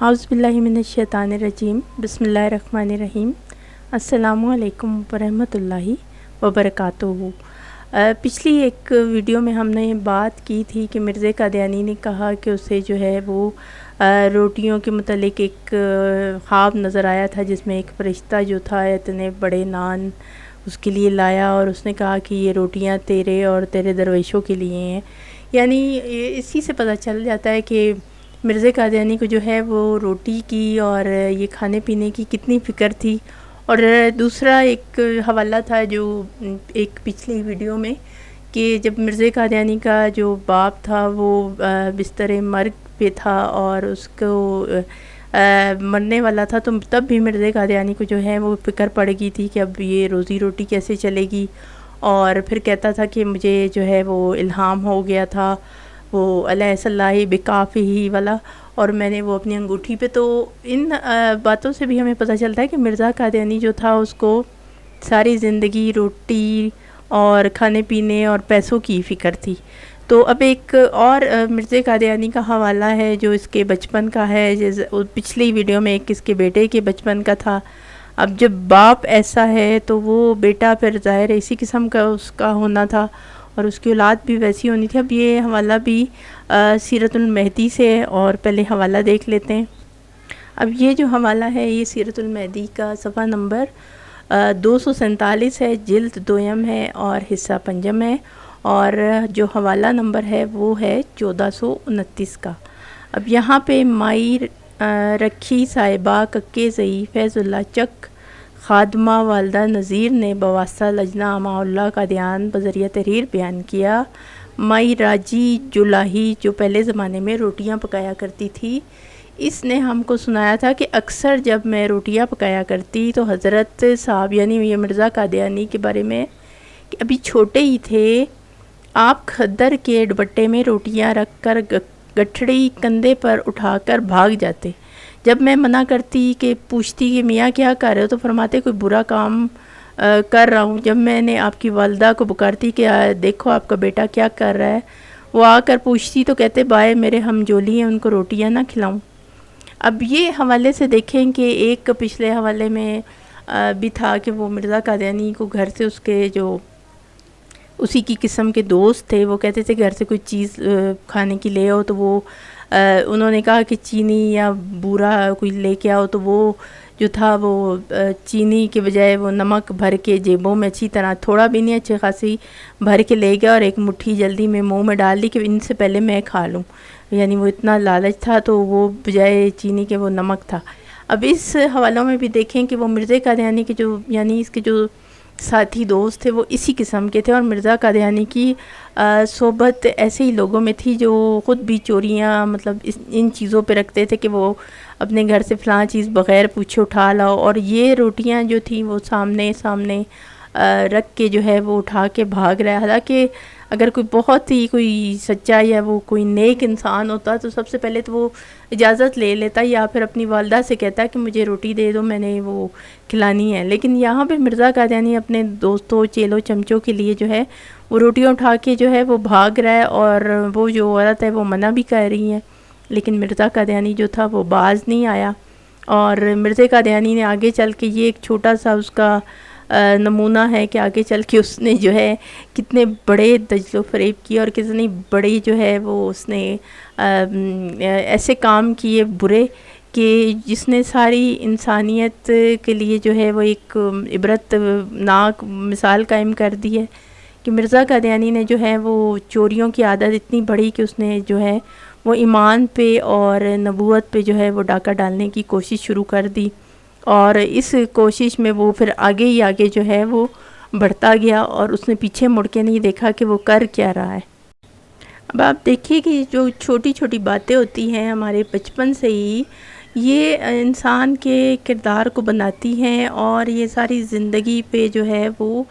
اعوذ باللہ من الشیطان الرجیم بسم اللہ الرحمن الرحیم السلام علیکم ورحمۃ اللہ وبرکاتہ۔ پچھلی ایک ویڈیو میں ہم نے بات کی تھی کہ مرزا قادیانی نے کہا کہ اسے جو ہے وہ روٹیوں کے متعلق ایک خواب نظر آیا تھا جس میں ایک فرشتہ جو تھا اتنے بڑے نان اس کے لیے لایا اور اس نے کہا کہ یہ روٹیاں تیرے اور تیرے درویشوں کے لیے ہیں۔ یعنی اسی سے پتہ چل جاتا ہے کہ مرزا قادیانی کو جو ہے وہ روٹی کی اور یہ کھانے پینے کی کتنی فکر تھی۔ اور دوسرا ایک حوالہ تھا جو ایک پچھلی ویڈیو میں کہ جب مرزا قادیانی کا جو باپ تھا وہ بستر مرگ پہ تھا اور اس کو مرنے والا تھا، تو تب بھی مرزا قادیانی کو جو ہے وہ فکر پڑ گئی تھی کہ اب یہ روزی روٹی کیسے چلے گی۔ اور پھر کہتا تھا کہ مجھے جو ہے وہ الہام ہو گیا تھا وہ علیہ صلاح بکافی والا، اور میں نے وہ اپنی انگوٹھی پہ، تو ان باتوں سے بھی ہمیں پتہ چلتا ہے کہ مرزا قادیانی جو تھا اس کو ساری زندگی روٹی اور کھانے پینے اور پیسوں کی فکر تھی۔ تو اب ایک اور مرزا قادیانی کا حوالہ ہے جو اس کے بچپن کا ہے، پچھلی ویڈیو میں ایک اس کے بیٹے کے بچپن کا تھا۔ اب جب باپ ایسا ہے تو وہ بیٹا پھر ظاہر ہے اسی قسم کا اس کا ہونا تھا اور اس کی اولاد بھی ویسی ہونی تھی۔ اب یہ حوالہ بھی سیرت المہدی سے ہے اور پہلے حوالہ دیکھ لیتے ہیں۔ اب یہ جو حوالہ ہے یہ سیرت المہدی کا صفحہ نمبر 247 ہے، جلد دویم ہے اور حصہ پنجم ہے، اور جو حوالہ نمبر ہے وہ ہے 1429 کا۔ اب یہاں پہ مائی رکھی صاحبہ ککے زئی فیض اللہ چک خادمہ والدہ نذیر نے بواسطہ لجنہ اما اللہ قادیان بذریعہ تحریر بیان کیا۔ مائی راجی جولاہی جو پہلے زمانے میں روٹیاں پکایا کرتی تھی، اس نے ہم کو سنایا تھا کہ اکثر جب میں روٹیاں پکایا کرتی تو حضرت صاحب یعنی یہ مرزا قادیانی کے بارے میں کہ ابھی چھوٹے ہی تھے، آپ کھدر کے دوپٹے میں روٹیاں رکھ کر گٹھڑی کندھے پر اٹھا کر بھاگ جاتے۔ جب میں منع کرتی کہ پوچھتی کہ میاں کیا کر رہے ہو، تو فرماتے کوئی برا کام کر رہا ہوں۔ جب میں نے آپ کی والدہ کو پکارتی کہ دیکھو آپ کا بیٹا کیا کر رہا ہے، وہ آ کر پوچھتی تو کہتے بائے میرے ہم جولی ہیں، ان کو روٹیاں نہ کھلاؤں۔ اب یہ حوالے سے دیکھیں کہ ایک پچھلے حوالے میں بھی تھا کہ وہ مرزا قادیانی کو گھر سے اس کے جو اسی کی قسم کے دوست تھے وہ کہتے تھے گھر سے کوئی چیز کھانے کی لے آؤ، تو وہ انہوں نے کہا کہ چینی یا بورا کوئی لے کے آؤ، تو وہ جو تھا وہ چینی کے بجائے وہ نمک بھر کے جیبوں میں اچھی طرح تھوڑا بھی نہیں اچھی خاصی بھر کے لے گیا اور ایک مٹھی جلدی میں منہ میں ڈال دی کہ ان سے پہلے میں کھا لوں۔ یعنی وہ اتنا لالچ تھا تو وہ بجائے چینی کے وہ نمک تھا۔ اب اس حوالوں میں بھی دیکھیں کہ وہ مرزا قادیانی کے جو یعنی اس کے جو ساتھی دوست تھے وہ اسی قسم کے تھے، اور مرزا قادیانی کی صحبت ایسے ہی لوگوں میں تھی جو خود بھی چوریاں مطلب ان چیزوں پہ رکھتے تھے کہ وہ اپنے گھر سے فلاں چیز بغیر پوچھے اٹھا لاؤ، اور یہ روٹیاں جو تھیں وہ سامنے رکھ کے جو ہے وہ اٹھا کے بھاگ رہا ہے۔ حالانکہ اگر کوئی بہت ہی کوئی سچا یا وہ کوئی نیک انسان ہوتا تو سب سے پہلے تو وہ اجازت لے لیتا یا پھر اپنی والدہ سے کہتا کہ مجھے روٹی دے دو، میں نے وہ کھلانی ہے۔ لیکن یہاں پہ مرزا قادیانی اپنے دوستوں چیلوں چمچوں کے لیے جو ہے وہ روٹیاں اٹھا کے جو ہے وہ بھاگ رہا ہے، اور وہ جو عورت ہے وہ منع بھی کر رہی ہے، لیکن مرزا قادیانی جو تھا وہ باز نہیں آیا۔ اور مرزا قادیانی نے آگے چل کے یہ ایک چھوٹا سا اس کا نمونہ ہے کہ آگے چل کے اس نے جو ہے کتنے بڑے دجل و فریب کیے اور کتنی بڑی جو ہے وہ اس نے ایسے کام کیے برے کہ جس نے ساری انسانیت کے لیے جو ہے وہ ایک عبرت ناک مثال قائم کر دی ہے کہ مرزا قادیانی نے جو ہے وہ چوریوں کی عادت اتنی بڑی کہ اس نے جو ہے وہ ایمان پہ اور نبوت پہ جو ہے وہ ڈاکہ ڈالنے کی کوشش شروع کر دی، اور اس کوشش میں وہ پھر آگے ہی آگے جو ہے وہ بڑھتا گیا اور اس نے پیچھے مڑ کے نہیں دیکھا کہ وہ کر کیا رہا ہے۔ اب آپ دیکھیے کہ جو چھوٹی چھوٹی باتیں ہوتی ہیں ہمارے بچپن سے ہی یہ انسان کے کردار کو بناتی ہیں، اور یہ ساری زندگی پہ جو ہے وہ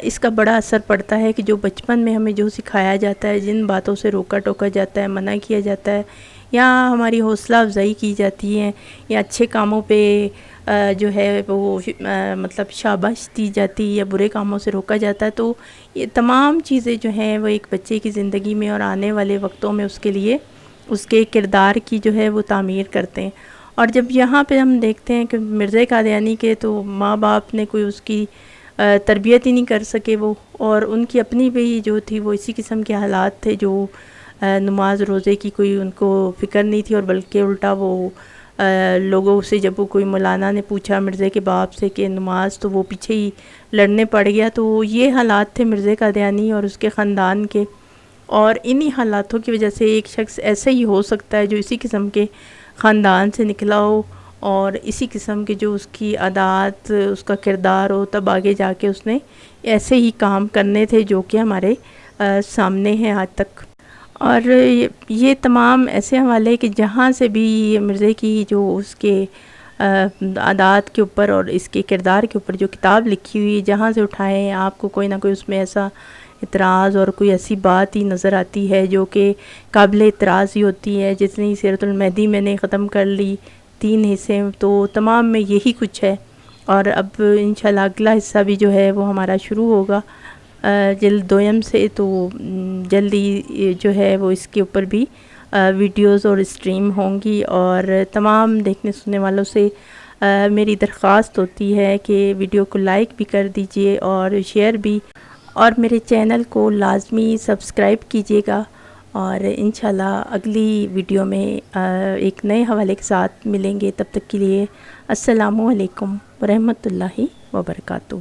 اس کا بڑا اثر پڑتا ہے کہ جو بچپن میں ہمیں جو سکھایا جاتا ہے، جن باتوں سے روکا ٹوکا جاتا ہے، منع کیا جاتا ہے، یا ہماری حوصلہ افزائی کی جاتی ہے، یا اچھے کاموں پہ جو ہے وہ مطلب شاباش دی جاتی یا برے کاموں سے روکا جاتا ہے، تو یہ تمام چیزیں جو ہیں وہ ایک بچے کی زندگی میں اور آنے والے وقتوں میں اس کے لیے اس کے کردار کی جو ہے وہ تعمیر کرتے ہیں۔ اور جب یہاں پہ ہم دیکھتے ہیں کہ مرزا قادیانی کے تو ماں باپ نے کوئی اس کی تربیت ہی نہیں کر سکے وہ، اور ان کی اپنی بھی جو تھی وہ اسی قسم کے حالات تھے، جو نماز روزے کی کوئی ان کو فکر نہیں تھی، اور بلکہ الٹا وہ لوگوں سے جب وہ کوئی مولانا نے پوچھا مرزا کے باپ سے کہ نماز، تو وہ پیچھے ہی لڑنے پڑ گیا۔ تو یہ حالات تھے مرزا قادیانی اور اس کے خاندان کے، اور انہی حالاتوں کی وجہ سے ایک شخص ایسے ہی ہو سکتا ہے جو اسی قسم کے خاندان سے نکلا ہو اور اسی قسم کے جو اس کی عادات، اس کا کردار ہو، تب آگے جا کے اس نے ایسے ہی کام کرنے تھے جو کہ ہمارے سامنے ہیں آج تک۔ اور یہ تمام ایسے حوالے کہ جہاں سے بھی مرزا کی جو اس کے عادات کے اوپر اور اس کے کردار کے اوپر جو کتاب لکھی ہوئی، جہاں سے اٹھائیں آپ کو کوئی نہ کوئی اس میں ایسا اعتراض اور کوئی ایسی بات ہی نظر آتی ہے جو کہ قابل اعتراض ہی ہوتی ہے۔ جتنی سیرت المہدی میں نے ختم کر لی 3 حصے، تو تمام میں یہی کچھ ہے، اور اب انشاءاللہ اگلا حصہ بھی جو ہے وہ ہمارا شروع ہوگا جلد 2 سے، تو جلدی جو ہے وہ اس کے اوپر بھی ویڈیوز اور اسٹریم ہوں گی، اور تمام دیکھنے سننے والوں سے میری درخواست ہوتی ہے کہ ویڈیو کو لائک بھی کر دیجئے اور شیئر بھی، اور میرے چینل کو لازمی سبسکرائب کیجیے گا، اور انشاءاللہ اگلی ویڈیو میں ایک نئے حوالے کے ساتھ ملیں گے۔ تب تک کے لیے السلام علیکم ورحمۃ اللہ وبرکاتہ۔